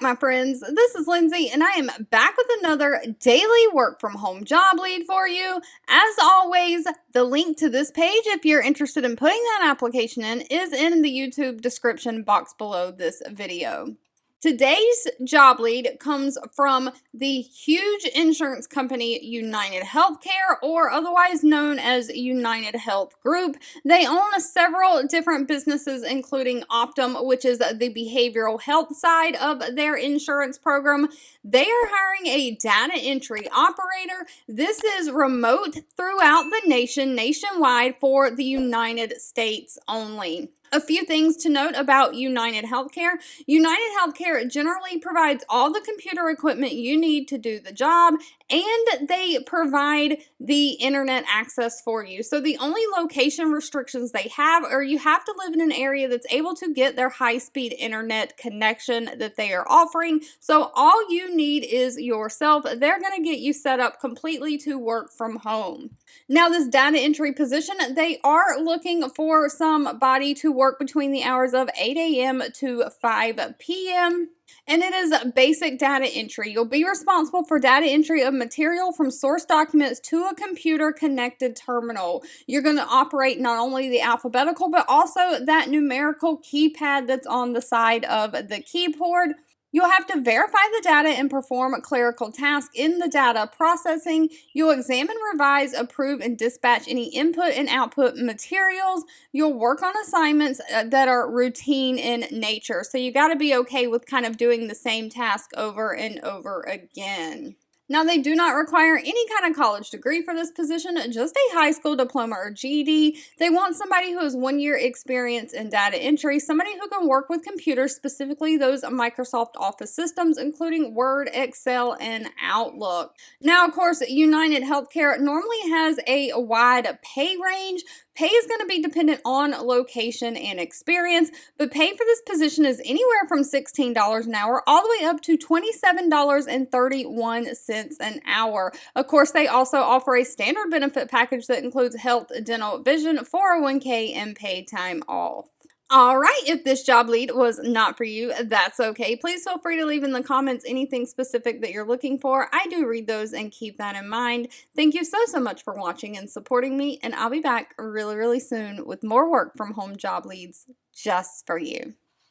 back, my friends. This is Lindsay, and I am back with another daily work from home job lead for you. As always, the link to this page, if you're interested in putting that application in, is in the YouTube description box below this video. Today's job lead comes from the huge insurance company United Healthcare, or otherwise known as United Health Group. They own several different businesses, including Optum, which is the behavioral health side of their insurance program. They are hiring a data entry operator. This is remote throughout the nation, nationwide, for the United States only. A few things to note about United Healthcare. United Healthcare generally provides all the computer equipment you need to do the job, and they provide the internet access for you. So the only location restrictions they have are you have to live in an area that's able to get their high-speed internet connection that they are offering. So all you need is yourself. They're going to get you set up completely to work from home. Now, this data entry position, they are looking for somebody to work between the hours of 8 a.m. to 5 p.m. And it is basic data entry. You'll be responsible for data entry of material from source documents to a computer-connected terminal. You're going to operate not only the alphabetical, but also that numerical keypad that's on the side of the keyboard. You'll have to verify the data and perform a clerical task in the data processing. You'll examine, revise, approve, and dispatch any input and output materials. You'll work on assignments that are routine in nature. So you got to be okay with kind of doing the same task over and over again. Now, they do not require any kind of college degree for this position, just a high school diploma or GED. They want somebody who has 1 year experience in data entry, somebody who can work with computers, specifically those Microsoft Office systems, including Word, Excel, and Outlook. Now, of course, United Healthcare normally has a wide pay range. Pay is going to be dependent on location and experience, but pay for this position is anywhere from $16 an hour all the way up to $27.31 an hour. Of course, they also offer a standard benefit package that includes health, dental, vision, 401k, and paid time off. All right, if this job lead was not for you, that's okay. Please feel free to leave in the comments anything specific that you're looking for. I do read those and keep that in mind. Thank you so much for watching and supporting me, and I'll be back really soon with more work from home job leads just for you.